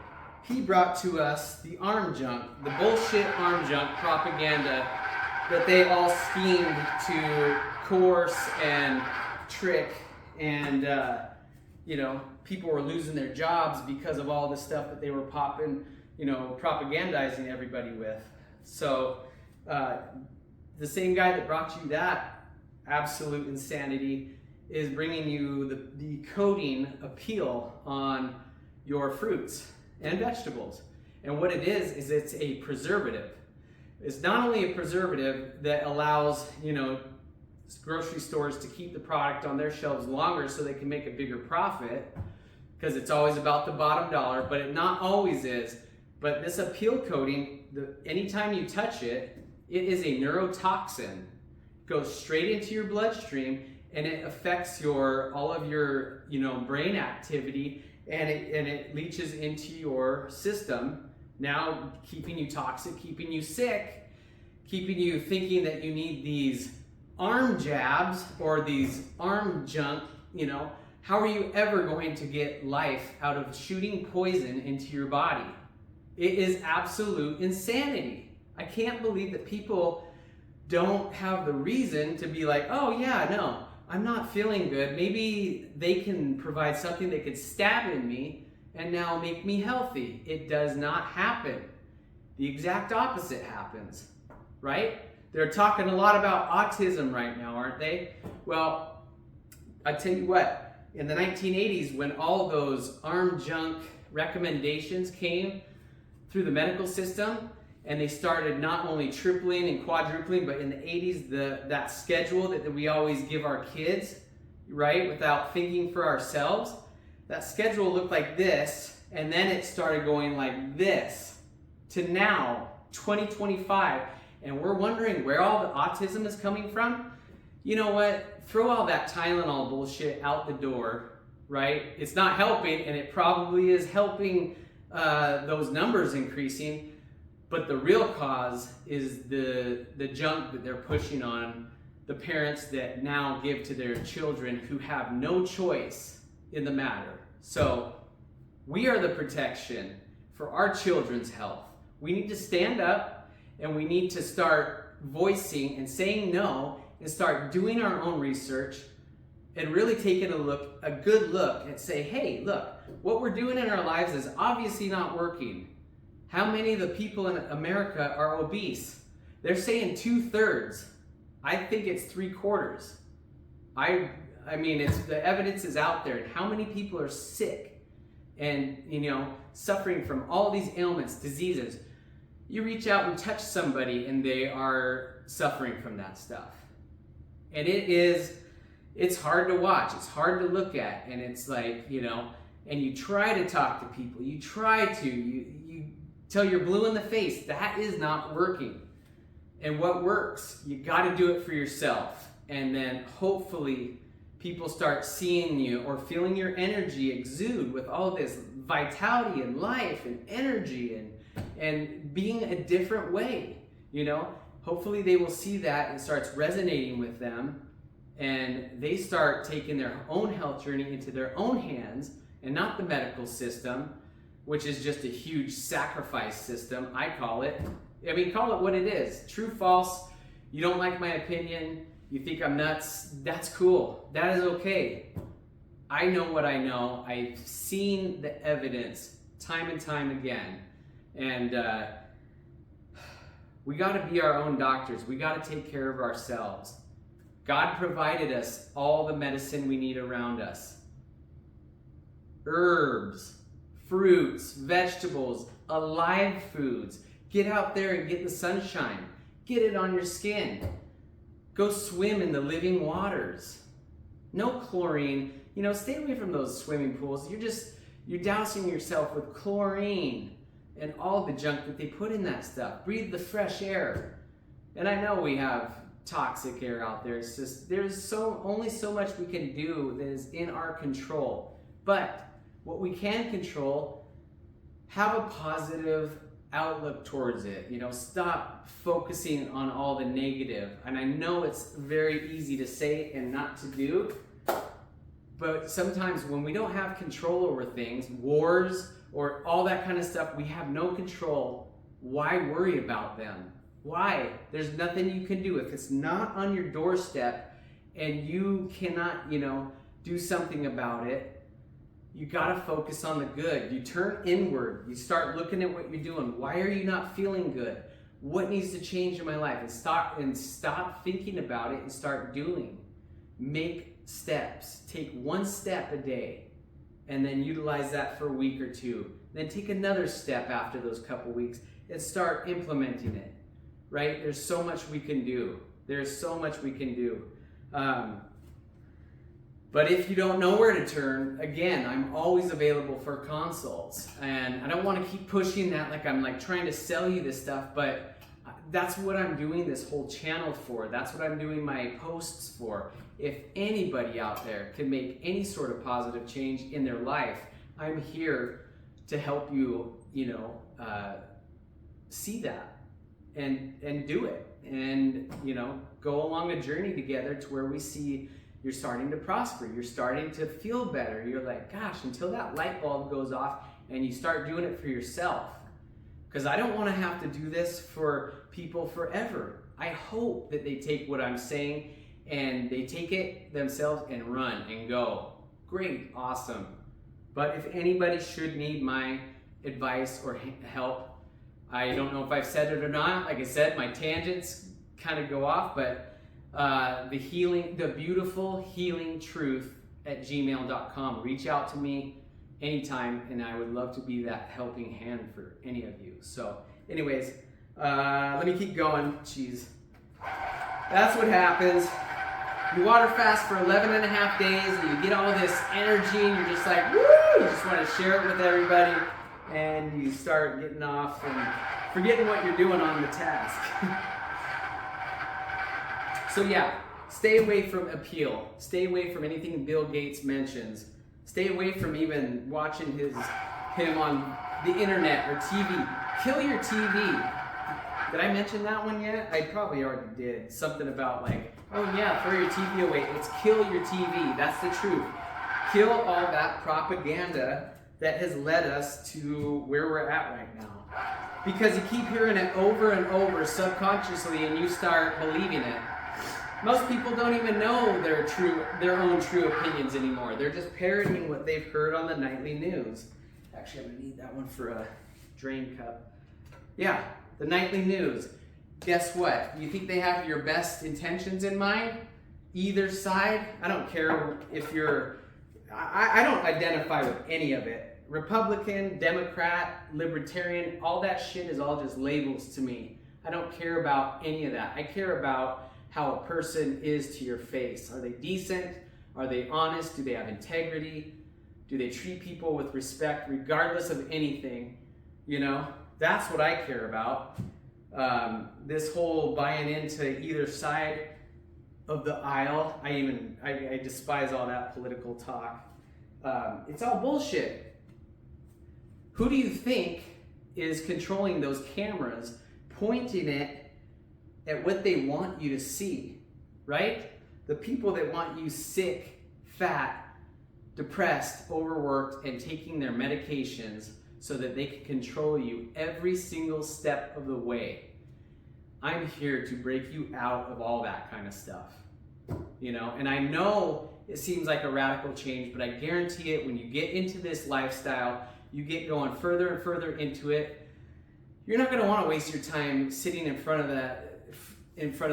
He brought to us the arm junk, the bullshit arm junk propaganda that they all schemed to coerce and trick, and people were losing their jobs because of all the stuff that they were propagandizing everybody with. So the same guy that brought you that absolute insanity is bringing you the coating appeal on your fruits and vegetables. And what it is it's a preservative. It's not only a preservative that allows, grocery stores to keep the product on their shelves longer so they can make a bigger profit, because it's always about the bottom dollar, but it not always is. But this appeal coating, anytime you touch it, it is a neurotoxin. It goes straight into your bloodstream, and it affects all of your brain activity, and it leaches into your system, now keeping you toxic, keeping you sick, keeping you thinking that you need these arm jabs or these arm junk. How are you ever going to get life out of shooting poison into your body? It is absolute insanity. I can't believe that people don't have the reason to be like, oh yeah, no, I'm not feeling good. Maybe they can provide something that could stab in me and now make me healthy. It does not happen. The exact opposite happens, right? They're talking a lot about autism right now, aren't they? Well, I tell you what, in the 1980s, when all those arm junk recommendations came through the medical system, and they started not only tripling and quadrupling, but in the 80s, that schedule that we always give our kids, right, without thinking for ourselves, that schedule looked like this, and then it started going like this, to now, 2025, and we're wondering where all the autism is coming from. You know what? Throw all that Tylenol bullshit out the door, right? It's not helping, and it probably is helping those numbers increasing, but the real cause is the junk that they're pushing on the parents that now give to their children who have no choice in the matter. So we are the protection for our children's health. We need to stand up, and we need to start voicing and saying no, and start doing our own research, and really taking a good look and say, hey, look, what we're doing in our lives is obviously not working. How many of the people in America are obese? They're saying 2/3. I think it's 3/4. I mean, the evidence is out there. And how many people are sick and suffering from all these ailments, diseases? You reach out and touch somebody, and they are suffering from that stuff. And it's hard to watch. It's hard to look at, and it's like, and you try to talk to people. You till you're blue in the face. That is not working. And what works, you got to do it for yourself. And then hopefully people start seeing you or feeling your energy exude with all this vitality and life and energy and being a different way, Hopefully they will see that and starts resonating with them, and they start taking their own health journey into their own hands and not the medical system, which is just a huge sacrifice system, I call it. I mean, call it what it is. True, false. You don't like my opinion. You think I'm nuts. That's cool. That is okay. I know what I know. I've seen the evidence time and time again. And we got to be our own doctors. We got to take care of ourselves. God provided us all the medicine we need around us. Herbs, fruits, vegetables, alive foods. Get out there and get the sunshine. Get it on your skin. Go swim in the living waters. No chlorine. Stay away from those swimming pools. You're dousing yourself with chlorine and all the junk that they put in that stuff. Breathe the fresh air. And I know we have toxic air out there. It's just, there's only so much we can do that is in our control. But what we can control have a positive outlook towards it. You know, stop focusing on all the negative. And I know it's very easy to say and not to do, but sometimes when we don't have control over things, wars or all that kind of stuff, we have no control. Why worry about them? Why? There's nothing you can do. If it's not on your doorstep and you cannot, you know, do something about it, you gotta focus on the good. You turn inward. You start looking at what you're doing. Why are you not feeling good? What needs to change in my life? And stop thinking about it and start doing. Make steps. Take one step a day and then utilize that for a week or two. Then take another step after those couple weeks and start implementing it. Right? There's so much we can do. There's so much we can do. But if you don't know where to turn, again, I'm always available for consults. And I don't want to keep pushing that like I'm like trying to sell you this stuff, but that's what I'm doing this whole channel for. That's what I'm doing my posts for. If anybody out there can make any sort of positive change in their life, I'm here to help you, you know, see that and do it. And, you know, go along a journey together to where we see you're starting to prosper. You're starting to feel better. You're like, gosh, until that light bulb goes off and you start doing it for yourself. Because I don't want to have to do this for people forever. I hope that they take what I'm saying and they take it themselves and run and go. Great, awesome. But if anybody should need my advice or help, I don't know if I've said it or not. Like I said, my tangents kind of go off, but the beautiful healing truth at gmail.com. Reach out to me anytime, and I would love to be that helping hand for any of you. So anyways, let me keep going. Jeez. That's what happens. You water fast for 11 and a half days, and you get all this energy, and you're just like, woo! You just want to share it with everybody, and you start getting off and forgetting what you're doing on the task. So yeah, stay away from appeal. Stay away from anything Bill Gates mentions. Stay away from even watching him on the internet or TV. Kill your TV. Did I mention that one yet? I probably already did. Something about like, oh yeah, throw your TV away. It's kill your TV. That's the truth. Kill all that propaganda that has led us to where we're at right now. Because you keep hearing it over and over subconsciously and you start believing it. Most people don't even know their own true opinions anymore. They're just parroting what they've heard on the nightly news. Actually, I'm gonna need that one for a drain cup. Yeah, the nightly news. Guess what? You think they have your best intentions in mind? Either side? I don't care if you're... I don't identify with any of it. Republican, Democrat, Libertarian, all that shit is all just labels to me. I don't care about any of that. I care about how a person is to your face. Are they decent? Are they honest? Do they have integrity? Do they treat people with respect regardless of anything? You know, that's what I care about. This whole buying into either side of the aisle, I despise all that political talk. It's all bullshit. Who do you think is controlling those cameras, pointing it at what they want you to see, right? The people that want you sick, fat, depressed, overworked, and taking their medications so that they can control you every single step of the way. I'm here to break you out of all that kind of stuff, you know? And I know it seems like a radical change, but I guarantee it, when you get into this lifestyle, you get going further and further into it, you're not gonna wanna waste your time sitting in front of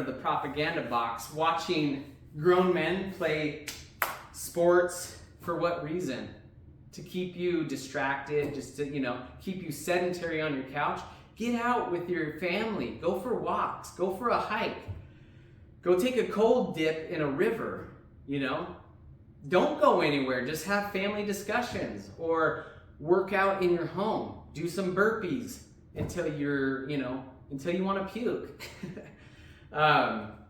the propaganda box watching grown men play sports. For what reason? To keep you distracted, just to, you know, keep you sedentary on your couch. Get out with your family. Go for walks. Go for a hike. Go take a cold dip in a river, you know? Don't go anywhere. Just have family discussions or work out in your home. Do some burpees until you're, you know, until you want to puke.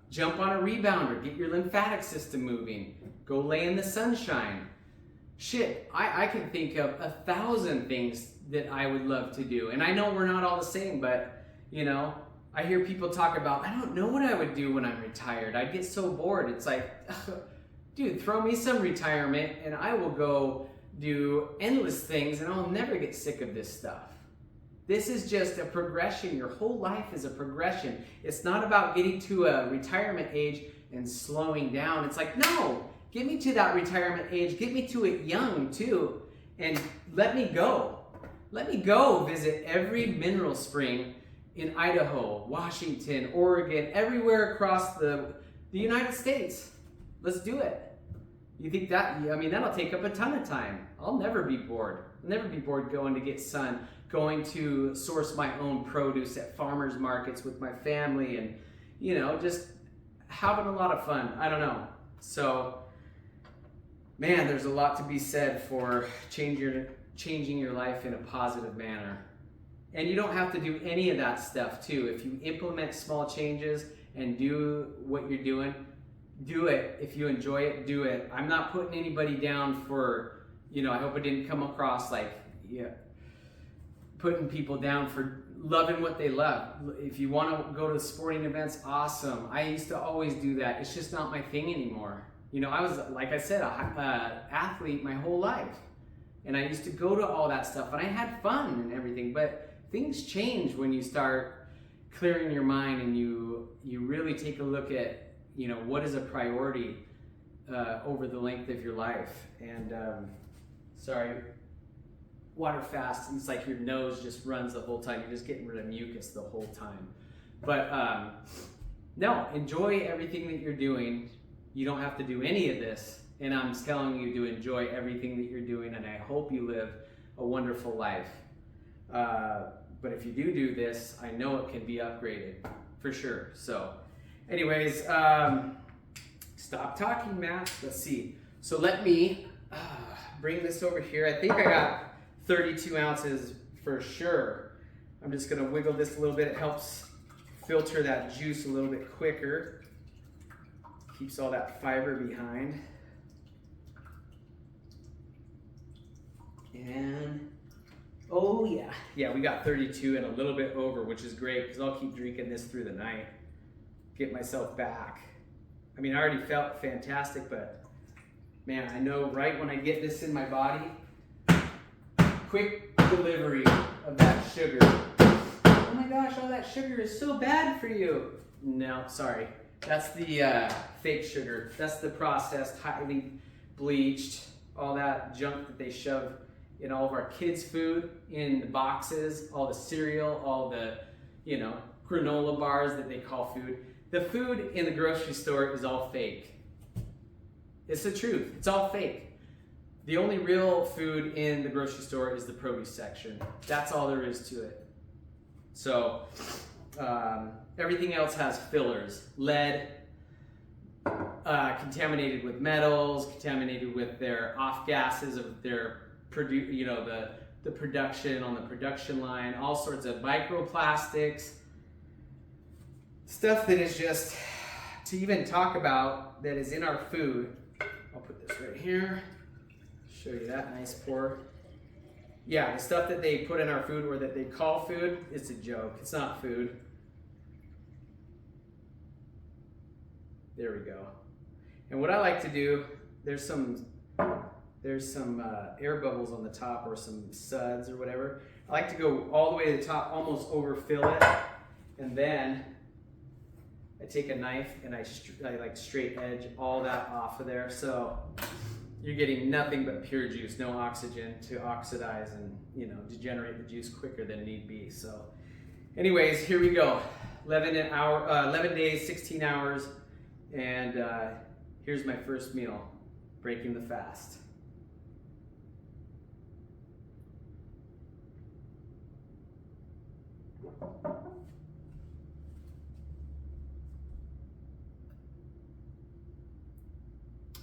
Jump on a rebounder. Get your lymphatic system moving. Go lay in the sunshine. shit, I can think of 1,000 things that I would love to do. And I know we're not all the same, but you know, I hear people talk about, I don't know what I would do when I'm retired. I'd get so bored. It's like, dude, throw me some retirement and I will go do endless things and I'll never get sick of this stuff. This is just a progression. Your whole life is a progression. It's not about getting to a retirement age and slowing down. It's like, no, get me to that retirement age. Get me to it young too. And let me go. Let me go visit every mineral spring in Idaho, Washington, Oregon, everywhere across the United States. Let's do it. You think that, I mean, that'll take up a ton of time. I'll never be bored. I'll never be bored going to get sun, going to source my own produce at farmers markets with my family and, you know, just having a lot of fun. I don't know. So, man, there's a lot to be said for changing your life in a positive manner. And you don't have to do any of that stuff too. If you implement small changes and do what you're doing, do it. If you enjoy it, do it. I'm not putting anybody down for, you know, I hope it didn't come across like, yeah, putting people down for loving what they love. If you want to go to sporting events, awesome. I used to always do that. It's just not my thing anymore. You know, I was, like I said, a athlete my whole life. And I used to go to all that stuff and I had fun and everything, but things change when you start clearing your mind and you really take a look at, you know, what is a priority over the length of your life. And sorry, water fast, it's like your nose just runs the whole time. You're just getting rid of mucus the whole time. But no, enjoy everything that you're doing. You don't have to do any of this. And I'm telling you to enjoy everything that you're doing. And I hope you live a wonderful life. But if you do this, I know it can be upgraded for sure. So anyways, stop talking, Matt. Let's see. So let me bring this over here. I think I got 32 ounces for sure. I'm just gonna wiggle this a little bit. It helps filter that juice a little bit quicker. Keeps all that fiber behind. And oh yeah, we got 32 and a little bit over, which is great because I'll keep drinking this through the night. Get myself back. I mean, I already felt fantastic, but man, I know right when I get this in my body, quick delivery of that sugar. Oh my gosh, all that sugar is so bad for you. No, sorry. That's the fake sugar. That's the processed, highly bleached, all that junk that they shove in all of our kids' food, in the boxes, all the cereal, all the, you know, granola bars that they call food. The food in the grocery store is all fake. It's the truth. It's all fake. The only real food in the grocery store is the produce section. That's all there is to it. So everything else has fillers, lead, contaminated with metals, contaminated with their off gases of their the production on the production line, all sorts of microplastics, stuff that is just to even talk about that is in our food. I'll put this right here, show you that nice pour. Yeah, the stuff that they put in our food or that they call food, it's a joke. It's not food. There we go. And what I like to do, there's some air bubbles on the top or some suds or whatever. I like to go all the way to the top, almost overfill it, and then I take a knife and I like straight edge all that off of there. So you're getting nothing but pure juice, no oxygen to oxidize and, you know, degenerate the juice quicker than need be. So anyways, here we go. 11 days, 16 hours, and here's my first meal, breaking the fast.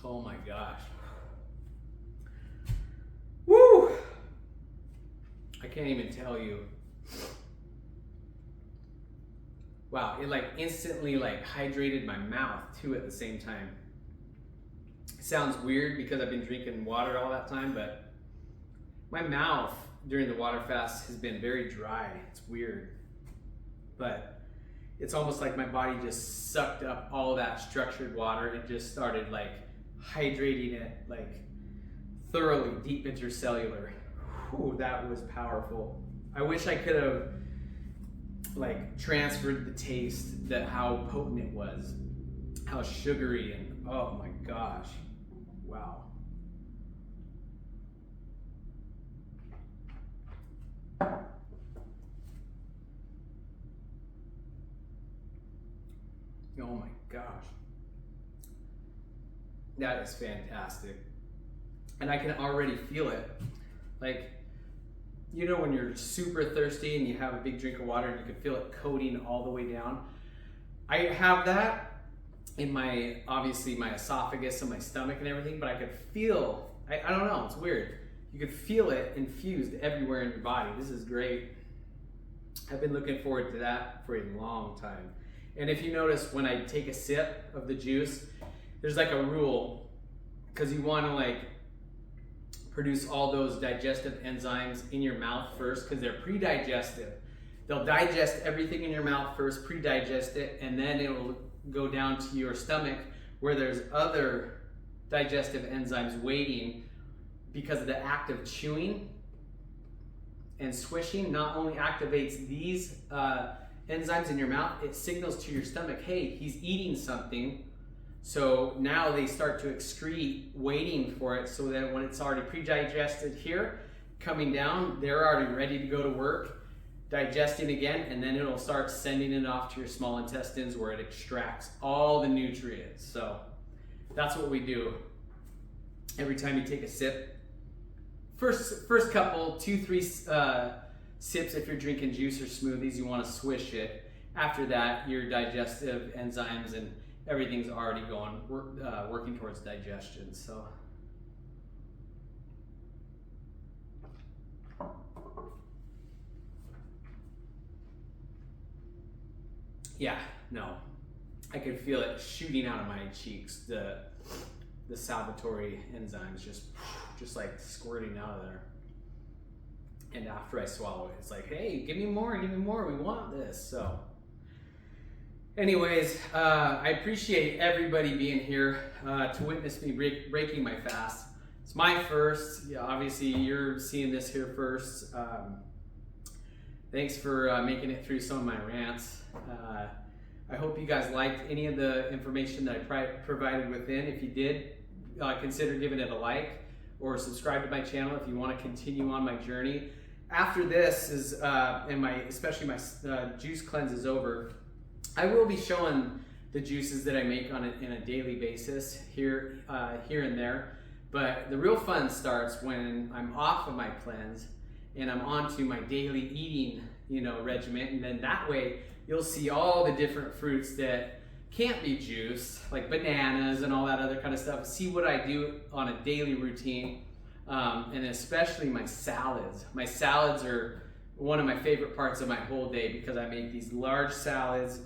Oh my gosh. Woo! I can't even tell you. Wow, it like instantly like hydrated my mouth too at the same time. It sounds weird because I've been drinking water all that time, but my mouth during the water fast has been very dry. It's weird, but it's almost like my body just sucked up all that structured water and just started like hydrating it like thoroughly deep intercellular. Whew, that was powerful. I wish I could have like transferred the taste, that how potent it was, how sugary, and oh my gosh, wow. Oh my gosh. That is fantastic. And I can already feel it. Like, you know when you're super thirsty and you have a big drink of water and you can feel it coating all the way down? I have that in my, obviously my esophagus and my stomach and everything, but I could feel, I don't know, it's weird. You could feel it infused everywhere in your body. This is great. I've been looking forward to that for a long time. And if you notice, when I take a sip of the juice, there's like a rule, because you want to like produce all those digestive enzymes in your mouth first, because they're pre-digestive. They'll digest everything in your mouth first, pre-digest it, and then it will go down to your stomach where there's other digestive enzymes waiting, because the act of chewing and swishing not only activates these enzymes in your mouth, it signals to your stomach, hey, he's eating something. So now they start to excrete, waiting for it, so that when it's already pre-digested here, coming down, they're already ready to go to work, digesting again, and then it'll start sending it off to your small intestines where it extracts all the nutrients. So that's what we do every time you take a sip. First couple, 2-3 sips, if you're drinking juice or smoothies, you want to swish it. After that, your digestive enzymes and everything's already going, working towards digestion. So yeah, no, I could feel it shooting out of my cheeks, the salivatory enzymes just like squirting out of there. And after I swallow it, it's like, hey, give me more, we want this. So anyways, I appreciate everybody being here to witness me breaking my fast. It's my first. Yeah, obviously you're seeing this here first. Thanks for making it through some of my rants. I hope you guys liked any of the information that I provided within. If you did, consider giving it a like or subscribe to my channel if you want to continue on my journey. After this is, and especially my juice cleanse is over, I will be showing the juices that I make in a daily basis here and there. But the real fun starts when I'm off of my cleanse and I'm on to my daily eating, regimen. And then that way you'll see all the different fruits that can't be juiced, like bananas and all that other kind of stuff. See what I do on a daily routine, and especially my salads. My salads are one of my favorite parts of my whole day, because I make these large salads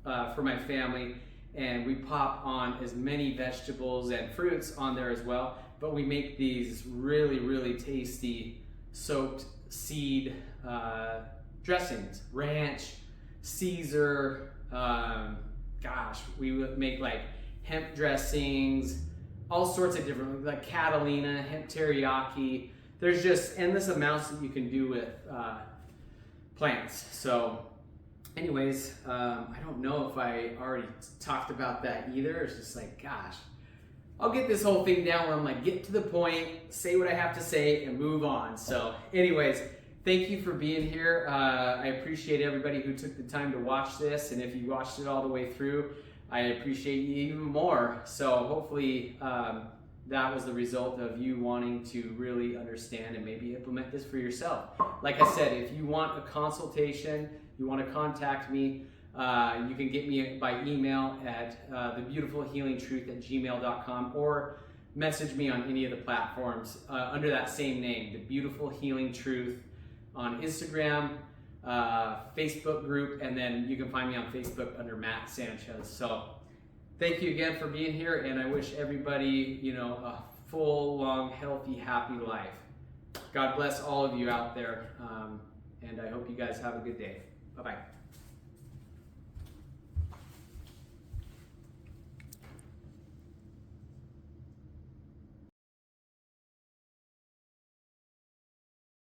for my family, and we pop on as many vegetables and fruits on there as well. But we make these really, really tasty soaked seed dressings, ranch, Caesar, we would make like hemp dressings, all sorts of different, like Catalina, hemp teriyaki. There's just endless amounts that you can do with plants. So anyways, I don't know if I already talked about that either. It's just like, gosh, I'll get this whole thing down where I'm like, get to the point, say what I have to say, and move on. So anyways, thank you for being here. I appreciate everybody who took the time to watch this, and if you watched it all the way through, I appreciate you even more. So hopefully that was the result of you wanting to really understand and maybe implement this for yourself. Like I said, if you want a consultation, you want to contact me, you can get me by email at thebeautifulhealingtruth@gmail.com, or message me on any of the platforms under that same name, The Beautiful Healing Truth, on Instagram, Facebook group, and then you can find me on Facebook under Matt Sanchez. So thank you again for being here, and I wish everybody, a full, long, healthy, happy life. God bless all of you out there, and I hope you guys have a good day. Bye-bye.